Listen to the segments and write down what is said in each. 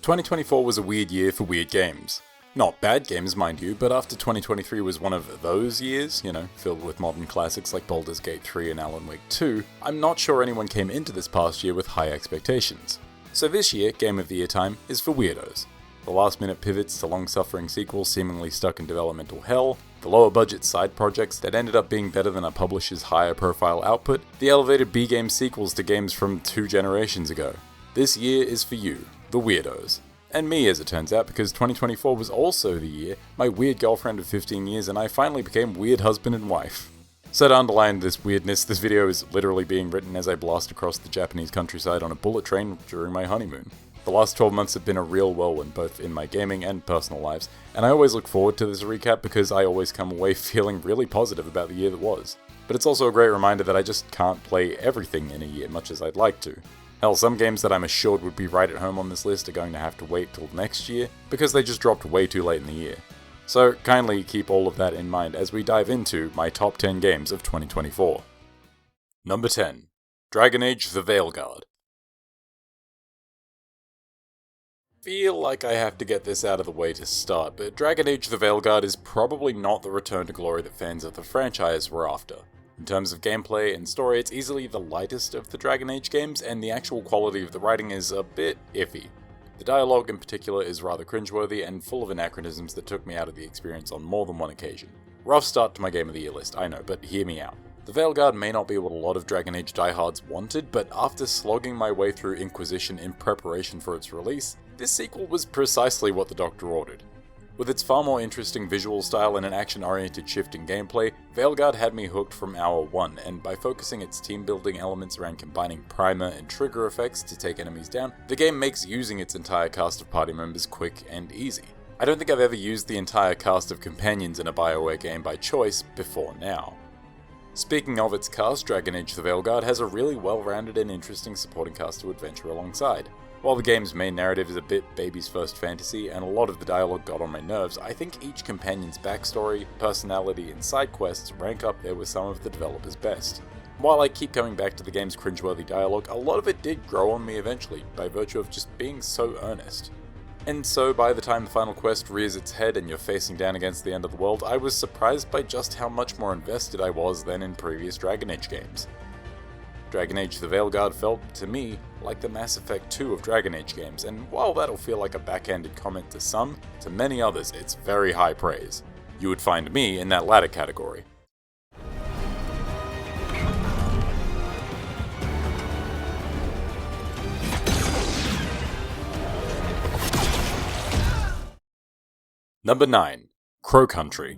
2024 was a weird year for weird games. Not bad games, mind you, but after 2023 was one of those years, filled with modern classics like Baldur's Gate 3 and Alan Wake 2, I'm not sure anyone came into this past year with high expectations. So this year, Game of the Year time is for weirdos. The last-minute pivots to long-suffering sequels seemingly stuck in developmental hell, the lower-budget side projects that ended up being better than a publisher's higher-profile output, the elevated B-game sequels to games from 2 generations ago. This year is for you, the weirdos. And me, as it turns out, because 2024 was also the year my weird girlfriend of 15 years and I finally became weird husband and wife. So to underline this weirdness, this video is literally being written as I blast across the Japanese countryside on a bullet train during my honeymoon. The last 12 months have been a real whirlwind, both in my gaming and personal lives, and I always look forward to this recap because I always come away feeling really positive about the year that was. But it's also a great reminder that I just can't play everything in a year, much as I'd like to. Hell, some games that I'm assured would be right at home on this list are going to have to wait till next year, because they just dropped way too late in the year. So kindly keep all of that in mind as we dive into my top 10 games of 2024. Number 10. Dragon Age: The Veilguard. Feel like I have to get this out of the way to start, but Dragon Age: The Veilguard is probably not the return to glory that fans of the franchise were after. In terms of gameplay and story, it's easily the lightest of the Dragon Age games, and the actual quality of the writing is a bit iffy. The dialogue in particular is rather cringeworthy and full of anachronisms that took me out of the experience on more than one occasion. Rough start to my Game of the Year list, I know, but hear me out. The Veilguard may not be what a lot of Dragon Age diehards wanted, but after slogging my way through Inquisition in preparation for its release, this sequel was precisely what the Doctor ordered. With its far more interesting visual style and an action-oriented shift in gameplay, Veilguard had me hooked from hour 1, and by focusing its team-building elements around combining primer and trigger effects to take enemies down, the game makes using its entire cast of party members quick and easy. I don't think I've ever used the entire cast of companions in a BioWare game by choice before now. Speaking of its cast, Dragon Age: The Veilguard has a really well-rounded and interesting supporting cast to adventure alongside. While the game's main narrative is a bit baby's first fantasy, and a lot of the dialogue got on my nerves, I think each companion's backstory, personality, and side quests rank up there with some of the developers' best. While I keep coming back to the game's cringeworthy dialogue, a lot of it did grow on me eventually, by virtue of just being so earnest. And so by the time the final quest rears its head and you're facing down against the end of the world, I was surprised by just how much more invested I was than in previous Dragon Age games. Dragon Age: The Veilguard felt, to me, like the Mass Effect 2 of Dragon Age games, and while that'll feel like a backhanded comment to some, to many others it's very high praise. You would find me in that latter category. Number 9. Crow Country.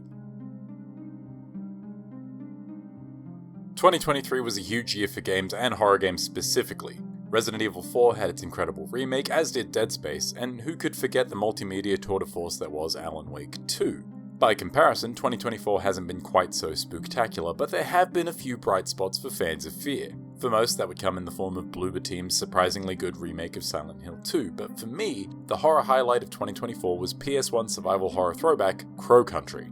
2023 was a huge year for games and horror games specifically. Resident Evil 4 had its incredible remake, as did Dead Space, and who could forget the multimedia tour de force that was Alan Wake 2. By comparison, 2024 hasn't been quite so spooktacular, but there have been a few bright spots for fans of fear. For most, that would come in the form of Bloober Team's surprisingly good remake of Silent Hill 2, but for me, the horror highlight of 2024 was PS1 survival horror throwback, Crow Country.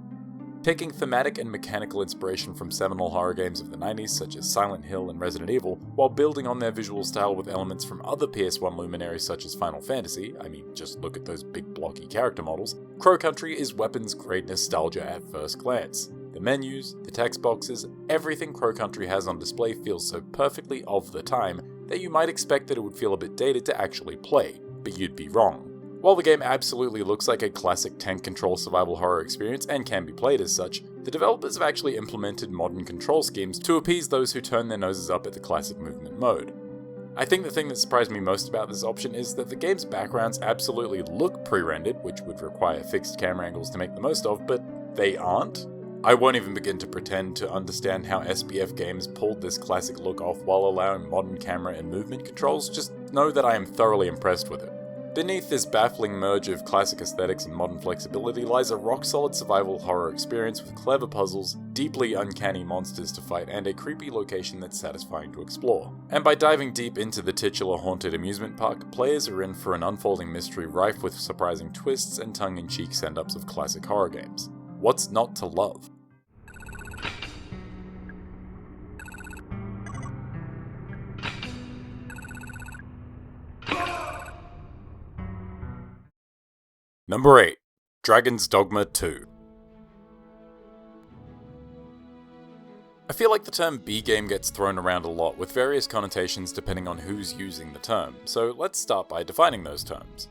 Taking thematic and mechanical inspiration from seminal horror games of the 90s such as Silent Hill and Resident Evil, while building on their visual style with elements from other PS1 luminaries such as Final Fantasy, just look at those big blocky character models, Crow Country is weapons-grade nostalgia at first glance. The menus, the text boxes, everything Crow Country has on display feels so perfectly of the time that you might expect that it would feel a bit dated to actually play, but you'd be wrong. While the game absolutely looks like a classic tank control survival horror experience and can be played as such, the developers have actually implemented modern control schemes to appease those who turn their noses up at the classic movement mode. I think the thing that surprised me most about this option is that the game's backgrounds absolutely look pre-rendered, which would require fixed camera angles to make the most of, but they aren't. I won't even begin to pretend to understand how SBF games pulled this classic look off while allowing modern camera and movement controls, just know that I am thoroughly impressed with it. Beneath this baffling merge of classic aesthetics and modern flexibility lies a rock-solid survival horror experience with clever puzzles, deeply uncanny monsters to fight, and a creepy location that's satisfying to explore. And by diving deep into the titular haunted amusement park, players are in for an unfolding mystery rife with surprising twists and tongue-in-cheek send-ups of classic horror games. What's not to love? Number 8. Dragon's Dogma 2. I feel like the term B-game gets thrown around a lot with various connotations depending on who's using the term, so let's start by defining those terms.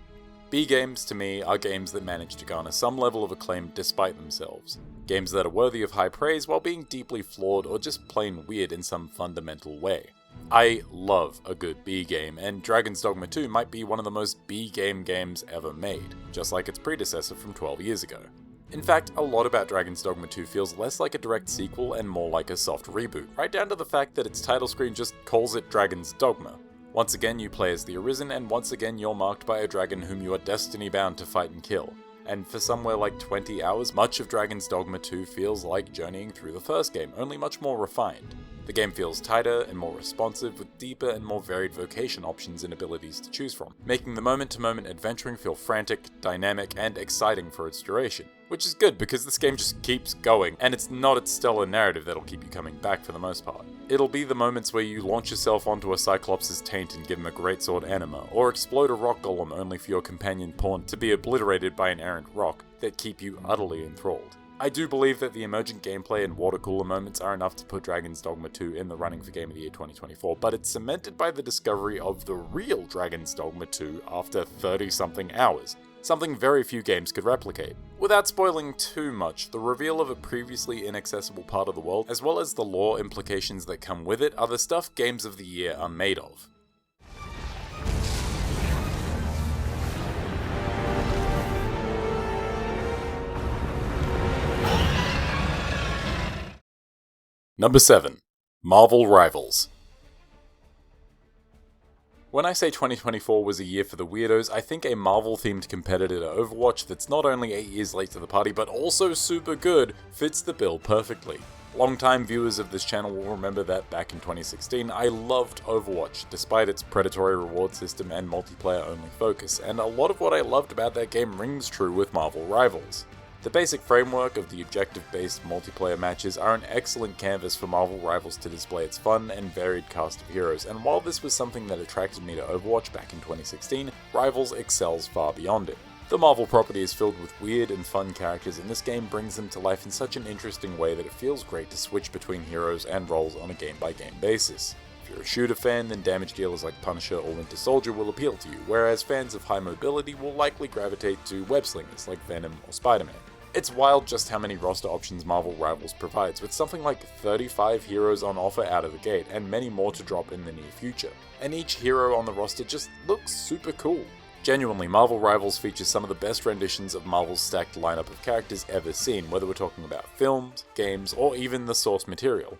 B-games, to me, are games that manage to garner some level of acclaim despite themselves. Games that are worthy of high praise while being deeply flawed or just plain weird in some fundamental way. I love a good B-game, and Dragon's Dogma 2 might be one of the most B-game games ever made, just like its predecessor from 12 years ago. In fact, a lot about Dragon's Dogma 2 feels less like a direct sequel and more like a soft reboot, right down to the fact that its title screen just calls it Dragon's Dogma. Once again you play as the Arisen, and once again you're marked by a dragon whom you are destiny-bound to fight and kill. And for somewhere like 20 hours, much of Dragon's Dogma 2 feels like journeying through the first game, only much more refined. The game feels tighter and more responsive, with deeper and more varied vocation options and abilities to choose from, making the moment-to-moment adventuring feel frantic, dynamic, and exciting for its duration. Which is good, because this game just keeps going, and it's not its stellar narrative that'll keep you coming back for the most part. It'll be the moments where you launch yourself onto a Cyclops' taint and give him a greatsword enema, or explode a rock golem only for your companion pawn to be obliterated by an errant rock, that keep you utterly enthralled. I do believe that the emergent gameplay and water cooler moments are enough to put Dragon's Dogma 2 in the running for Game of the Year 2024, but it's cemented by the discovery of the real Dragon's Dogma 2 after 30-something hours. Something very few games could replicate. Without spoiling too much, the reveal of a previously inaccessible part of the world, as well as the lore implications that come with it, are the stuff Games of the Year are made of. Number 7. Marvel Rivals. When I say 2024 was a year for the weirdos, I think a Marvel-themed competitor to Overwatch that's not only 8 years late to the party, but also super good, fits the bill perfectly. Longtime viewers of this channel will remember that back in 2016, I loved Overwatch, despite its predatory reward system and multiplayer-only focus, and a lot of what I loved about that game rings true with Marvel Rivals. The basic framework of the objective-based multiplayer matches are an excellent canvas for Marvel Rivals to display its fun and varied cast of heroes, and while this was something that attracted me to Overwatch back in 2016, Rivals excels far beyond it. The Marvel property is filled with weird and fun characters, and this game brings them to life in such an interesting way that it feels great to switch between heroes and roles on a game-by-game basis. If you're a shooter fan, then damage dealers like Punisher or Winter Soldier will appeal to you, whereas fans of high mobility will likely gravitate to web-slingers like Venom or Spider-Man. It's wild just how many roster options Marvel Rivals provides, with something like 35 heroes on offer out of the gate, and many more to drop in the near future. And each hero on the roster just looks super cool. Genuinely, Marvel Rivals features some of the best renditions of Marvel's stacked lineup of characters ever seen, whether we're talking about films, games, or even the source material.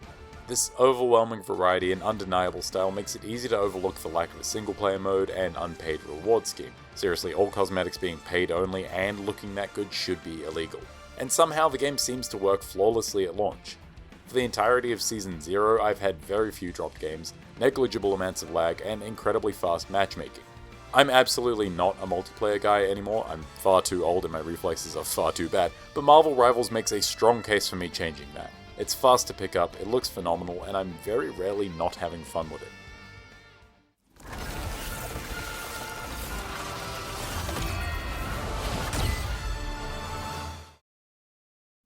This overwhelming variety and undeniable style makes it easy to overlook the lack of a single-player mode and unpaid reward scheme. Seriously, all cosmetics being paid only and looking that good should be illegal. And somehow the game seems to work flawlessly at launch. For the entirety of Season 0, I've had very few dropped games, negligible amounts of lag, and incredibly fast matchmaking. I'm absolutely not a multiplayer guy anymore, I'm far too old and my reflexes are far too bad, but Marvel Rivals makes a strong case for me changing that. It's fast to pick up, it looks phenomenal, and I'm very rarely not having fun with it.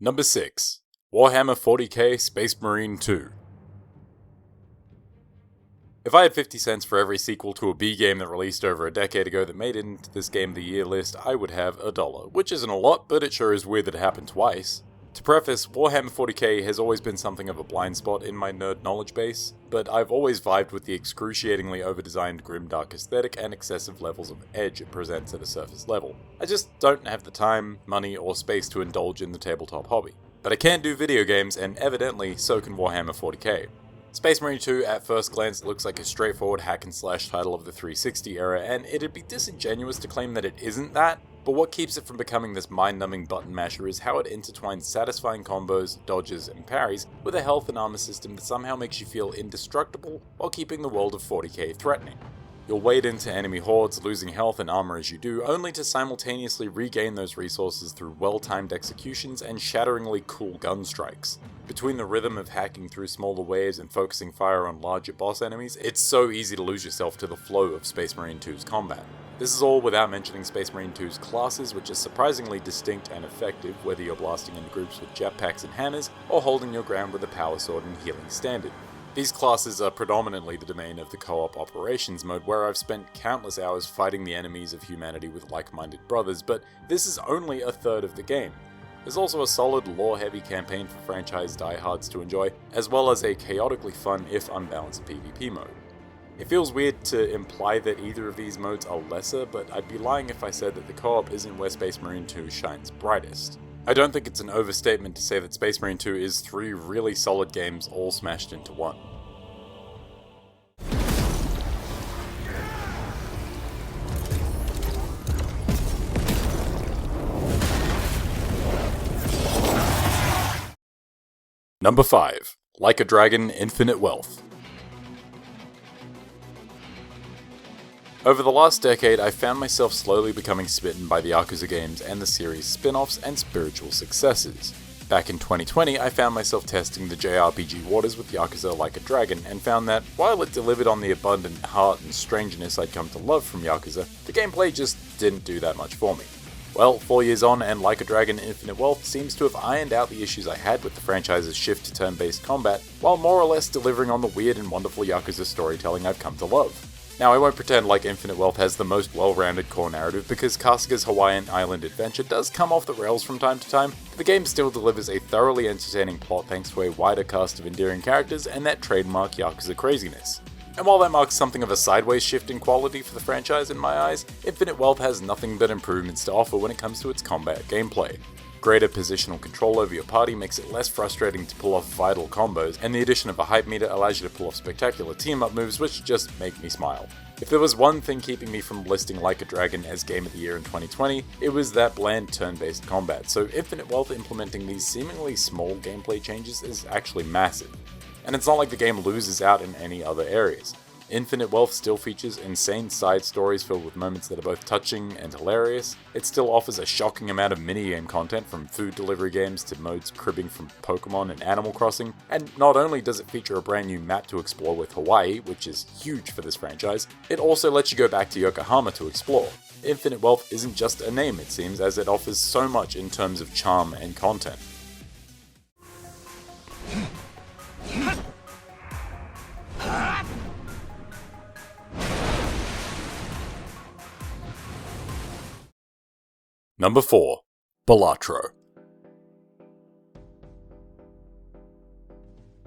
Number 6. Warhammer 40k Space Marine 2. If I had 50 cents for every sequel to a B game that released over a decade ago that made it into this Game of the Year list, I would have $1, which isn't a lot, but it sure is weird that it happened twice. To preface, Warhammer 40k has always been something of a blind spot in my nerd knowledge base, but I've always vibed with the excruciatingly overdesigned grimdark aesthetic and excessive levels of edge it presents at a surface level. I just don't have the time, money, or space to indulge in the tabletop hobby. But I can do video games, and evidently, so can Warhammer 40k. Space Marine 2 at first glance looks like a straightforward hack and slash title of the 360 era, and it'd be disingenuous to claim that it isn't that, but what keeps it from becoming this mind-numbing button masher is how it intertwines satisfying combos, dodges, and parries with a health and armor system that somehow makes you feel indestructible while keeping the world of 40k threatening. You'll wade into enemy hordes, losing health and armor as you do, only to simultaneously regain those resources through well-timed executions and shatteringly cool gun strikes. Between the rhythm of hacking through smaller waves and focusing fire on larger boss enemies, it's so easy to lose yourself to the flow of Space Marine 2's combat. This is all without mentioning Space Marine 2's classes, which are surprisingly distinct and effective, whether you're blasting into groups with jetpacks and hammers, or holding your ground with a power sword and healing standard. These classes are predominantly the domain of the co-op operations mode, where I've spent countless hours fighting the enemies of humanity with like-minded brothers, but this is only a third of the game. There's also a solid lore-heavy campaign for franchise diehards to enjoy, as well as a chaotically fun if unbalanced PvP mode. It feels weird to imply that either of these modes are lesser, but I'd be lying if I said that the co-op isn't where Space Marine 2 shines brightest. I don't think it's an overstatement to say that Space Marine 2 is 3 really solid games all smashed into one. Number 5. Like a Dragon, Infinite Wealth. Over the last decade, I found myself slowly becoming smitten by the Yakuza games and the series' spin-offs and spiritual successors. Back in 2020, I found myself testing the JRPG waters with Yakuza Like a Dragon, and found that, while it delivered on the abundant heart and strangeness I'd come to love from Yakuza, the gameplay just didn't do that much for me. Well, 4 years on, and Like a Dragon Infinite Wealth seems to have ironed out the issues I had with the franchise's shift to turn-based combat, while more or less delivering on the weird and wonderful Yakuza storytelling I've come to love. Now, I won't pretend like Infinite Wealth has the most well-rounded core narrative, because Kasuga's Hawaiian Island adventure does come off the rails from time to time, but the game still delivers a thoroughly entertaining plot thanks to a wider cast of endearing characters and that trademark Yakuza craziness. And while that marks something of a sideways shift in quality for the franchise in my eyes, Infinite Wealth has nothing but improvements to offer when it comes to its combat gameplay. Greater positional control over your party makes it less frustrating to pull off vital combos, and the addition of a hype meter allows you to pull off spectacular team-up moves which just make me smile. If there was one thing keeping me from listing Like a Dragon as Game of the Year in 2020, it was that bland turn-based combat, so Infinite Wealth implementing these seemingly small gameplay changes is actually massive. And it's not like the game loses out in any other areas. Infinite Wealth still features insane side stories filled with moments that are both touching and hilarious. It still offers a shocking amount of minigame content, from food delivery games to modes cribbing from Pokemon and Animal Crossing, and not only does it feature a brand new map to explore with Hawaii, which is huge for this franchise, it also lets you go back to Yokohama to explore. Infinite Wealth isn't just a name, it seems, as it offers so much in terms of charm and content. Number 4. Balatro.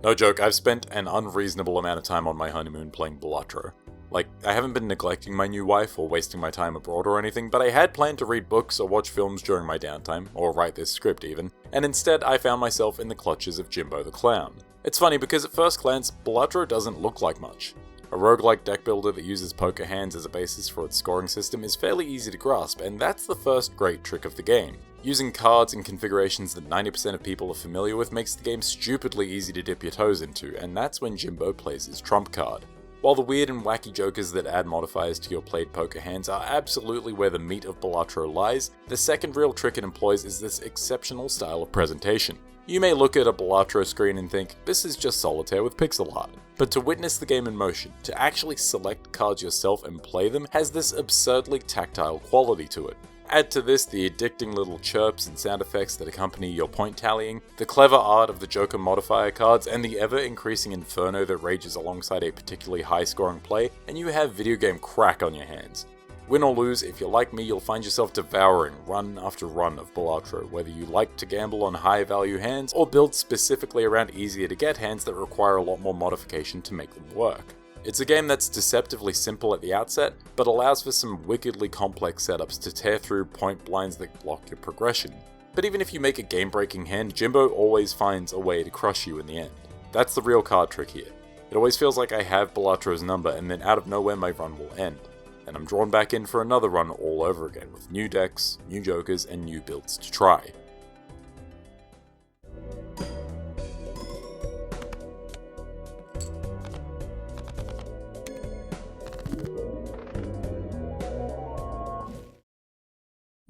No joke, I've spent an unreasonable amount of time on my honeymoon playing Balatro. Like, I haven't been neglecting my new wife or wasting my time abroad or anything, but I had planned to read books or watch films during my downtime, or write this script even, and instead I found myself in the clutches of Jimbo the Clown. It's funny because at first glance, Balatro doesn't look like much. A roguelike deck builder that uses poker hands as a basis for its scoring system is fairly easy to grasp, and that's the first great trick of the game. Using cards in configurations that 90% of people are familiar with makes the game stupidly easy to dip your toes into, and that's when Jimbo plays his trump card. While the weird and wacky jokers that add modifiers to your played poker hands are absolutely where the meat of Balatro lies, the second real trick it employs is this exceptional style of presentation. You may look at a Balatro screen and think, this is just solitaire with pixel art. But to witness the game in motion, to actually select cards yourself and play them, has this absurdly tactile quality to it. Add to this the addicting little chirps and sound effects that accompany your point tallying, the clever art of the Joker modifier cards, and the ever-increasing inferno that rages alongside a particularly high-scoring play, and you have video game crack on your hands. Win or lose, if you're like me, you'll find yourself devouring run after run of Balatro, whether you like to gamble on high-value hands, or build specifically around easier-to-get hands that require a lot more modification to make them work. It's a game that's deceptively simple at the outset, but allows for some wickedly complex setups to tear through point blinds that block your progression. But even if you make a game-breaking hand, Jimbo always finds a way to crush you in the end. That's the real card trick here. It always feels like I have Balatro's number, and then out of nowhere my run will end. And I'm drawn back in for another run all over again, with new decks, new jokers, and new builds to try.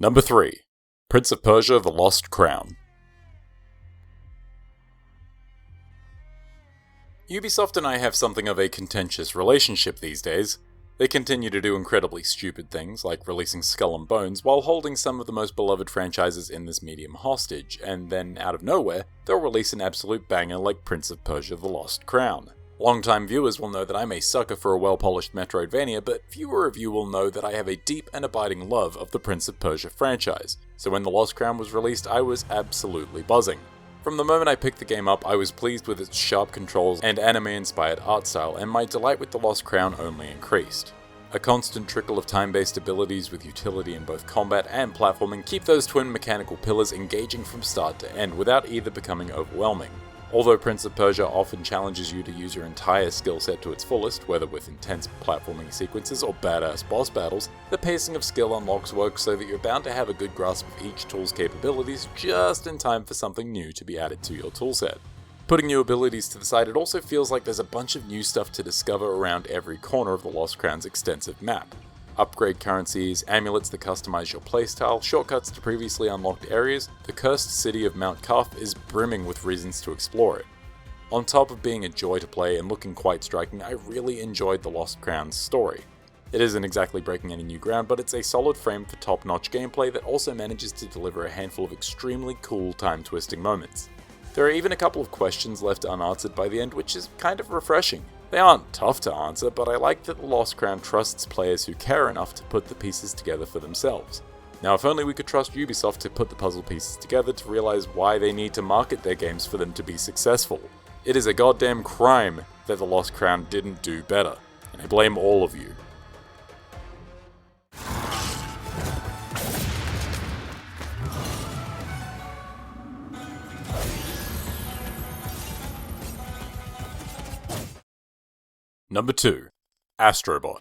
Number 3. Prince of Persia: The Lost Crown. Ubisoft and I have something of a contentious relationship these days. They continue to do incredibly stupid things, like releasing Skull and Bones, while holding some of the most beloved franchises in this medium hostage, and then, out of nowhere, they'll release an absolute banger like Prince of Persia: The Lost Crown. Longtime viewers will know that I'm a sucker for a well-polished Metroidvania, but fewer of you will know that I have a deep and abiding love of the Prince of Persia franchise, so when The Lost Crown was released, I was absolutely buzzing. From the moment I picked the game up, I was pleased with its sharp controls and anime-inspired art style, and my delight with The Lost Crown only increased. A constant trickle of time-based abilities with utility in both combat and platforming keep those twin mechanical pillars engaging from start to end without either becoming overwhelming. Although Prince of Persia often challenges you to use your entire skill set to its fullest, whether with intense platforming sequences or badass boss battles, the pacing of skill unlocks work so that you're bound to have a good grasp of each tool's capabilities just in time for something new to be added to your toolset. Putting new abilities to the side, it also feels like there's a bunch of new stuff to discover around every corner of the Lost Crown's extensive map. Upgrade currencies, amulets that customize your playstyle, shortcuts to previously unlocked areas, the cursed city of Mount Kaf is brimming with reasons to explore it. On top of being a joy to play and looking quite striking, I really enjoyed the Lost Crown's story. It isn't exactly breaking any new ground, but it's a solid frame for top-notch gameplay that also manages to deliver a handful of extremely cool time-twisting moments. There are even a couple of questions left unanswered by the end, which is kind of refreshing. They aren't tough to answer, but I like that the Lost Crown trusts players who care enough to put the pieces together for themselves. Now, if only we could trust Ubisoft to put the puzzle pieces together to realize why they need to market their games for them to be successful. It is a goddamn crime that the Lost Crown didn't do better, and I blame all of you. Number 2. Astrobot.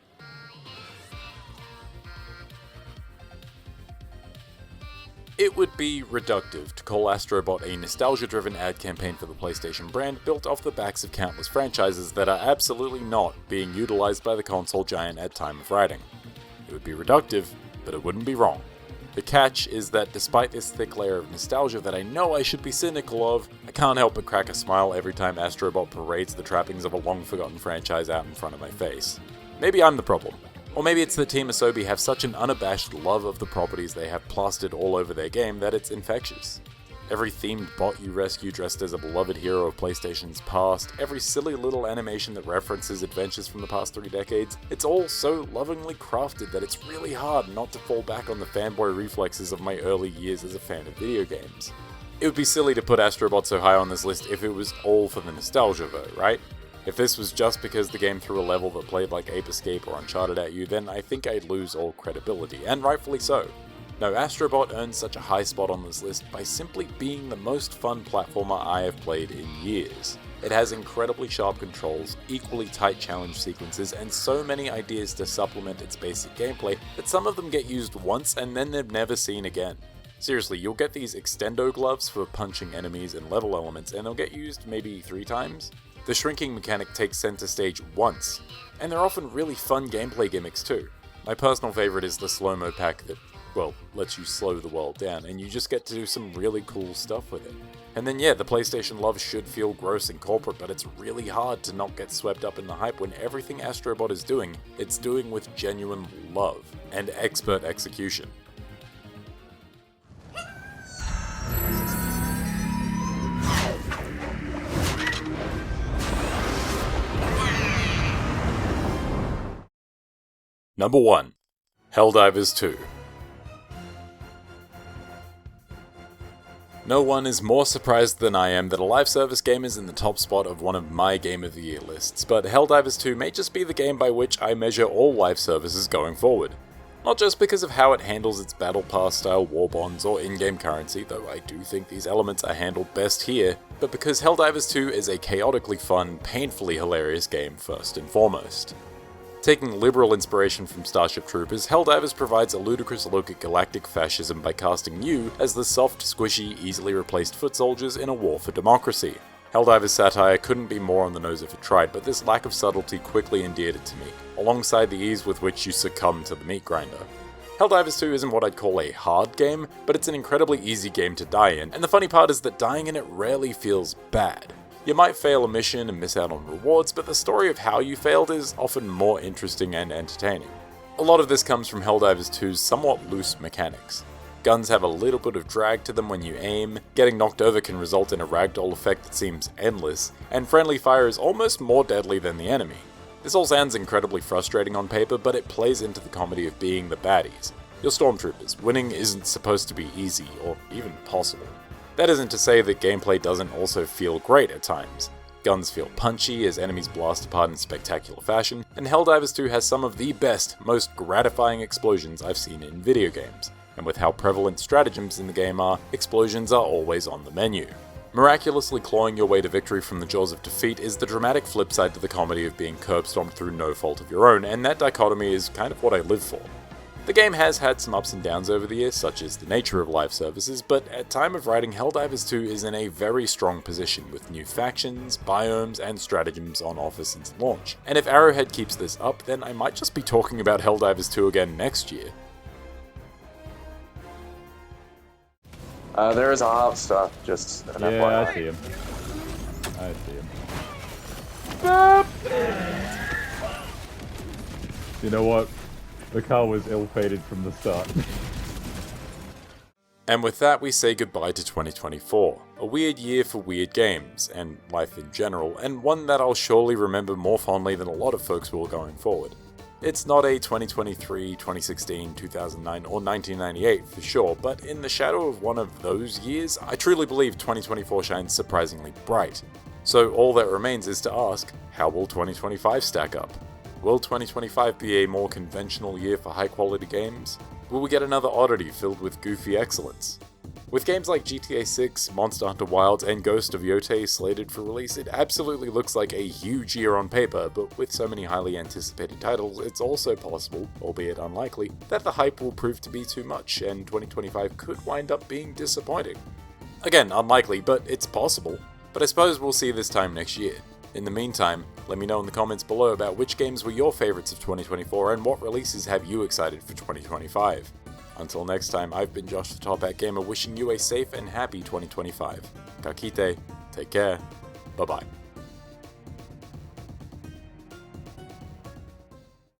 It would be reductive to call Astrobot a nostalgia-driven ad campaign for the PlayStation brand built off the backs of countless franchises that are absolutely not being utilized by the console giant at time of writing. It would be reductive, but it wouldn't be wrong. The catch is that despite this thick layer of nostalgia that I know I should be cynical of, I can't help but crack a smile every time Astrobot parades the trappings of a long-forgotten franchise out in front of my face. Maybe I'm the problem. Or maybe it's that Team Asobi have such an unabashed love of the properties they have plastered all over their game that it's infectious. Every themed bot you rescue dressed as a beloved hero of PlayStation's past, every silly little animation that references adventures from the past 3 decades, it's all so lovingly crafted that it's really hard not to fall back on the fanboy reflexes of my early years as a fan of video games. It would be silly to put Astrobot so high on this list if it was all for the nostalgia though, right? If this was just because the game threw a level that played like Ape Escape or Uncharted at you, then I think I'd lose all credibility, and rightfully so. No, Astrobot earns such a high spot on this list by simply being the most fun platformer I have played in years. It has incredibly sharp controls, equally tight challenge sequences, and so many ideas to supplement its basic gameplay that some of them get used once and then they're never seen again. Seriously, you'll get these extendo gloves for punching enemies and level elements, and they'll get used maybe 3 times. The shrinking mechanic takes center stage once, and they're often really fun gameplay gimmicks too. My personal favorite is the slow-mo pack that, well, lets you slow the world down, and you just get to do some really cool stuff with it. And then yeah, the PlayStation love should feel gross and corporate, but it's really hard to not get swept up in the hype when everything Astrobot is doing, it's doing with genuine love and expert execution. Number 1. Helldivers 2. No one is more surprised than I am that a live service game is in the top spot of one of my Game of the Year lists, but Helldivers 2 may just be the game by which I measure all live services going forward. Not just because of how it handles its Battle Pass style war bonds or in-game currency, though I do think these elements are handled best here, but because Helldivers 2 is a chaotically fun, painfully hilarious game first and foremost. Taking liberal inspiration from Starship Troopers, Helldivers provides a ludicrous look at galactic fascism by casting you as the soft, squishy, easily replaced foot soldiers in a war for democracy. Helldivers' satire couldn't be more on the nose if it tried, but this lack of subtlety quickly endeared it to me, alongside the ease with which you succumb to the meat grinder. Helldivers 2 isn't what I'd call a hard game, but it's an incredibly easy game to die in, and the funny part is that dying in it rarely feels bad. You might fail a mission and miss out on rewards, but the story of how you failed is often more interesting and entertaining. A lot of this comes from Helldivers 2's somewhat loose mechanics. Guns have a little bit of drag to them when you aim, getting knocked over can result in a ragdoll effect that seems endless, and friendly fire is almost more deadly than the enemy. This all sounds incredibly frustrating on paper, but it plays into the comedy of being the baddies. You're stormtroopers, winning isn't supposed to be easy, or even possible. That isn't to say that gameplay doesn't also feel great at times. Guns feel punchy as enemies blast apart in spectacular fashion, and Helldivers 2 has some of the best, most gratifying explosions I've seen in video games. And with how prevalent stratagems in the game are, explosions are always on the menu. Miraculously clawing your way to victory from the jaws of defeat is the dramatic flip side to the comedy of being curb-stomped through no fault of your own, and that dichotomy is kind of what I live for. The game has had some ups and downs over the years, such as the nature of live services, but at time of writing, Helldivers 2 is in a very strong position with new factions, biomes, and stratagems on offer since launch. And if Arrowhead keeps this up, then I might just be talking about Helldivers 2 again next year. There is a hot stuff, just an FYI. Yeah, I see him. I see him. You know what? The car was ill-fated from the start. And with that, we say goodbye to 2024. A weird year for weird games, and life in general, and one that I'll surely remember more fondly than a lot of folks will going forward. It's not a 2023, 2016, 2009, or 1998 for sure, but in the shadow of one of those years, I truly believe 2024 shines surprisingly bright. So all that remains is to ask, how will 2025 stack up? Will 2025 be a more conventional year for high-quality games? Will we get another oddity filled with goofy excellence? With games like GTA 6, Monster Hunter Wilds, and Ghost of Yotei slated for release, it absolutely looks like a huge year on paper, but with so many highly anticipated titles, it's also possible, albeit unlikely, that the hype will prove to be too much, and 2025 could wind up being disappointing. Again, unlikely, but it's possible. But I suppose we'll see this time next year. In the meantime, let me know in the comments below about which games were your favorites of 2024 and what releases have you excited for 2025. Until next time, I've been Josh the Top Hat Gamer wishing you a safe and happy 2025. Kakite, take care, bye bye.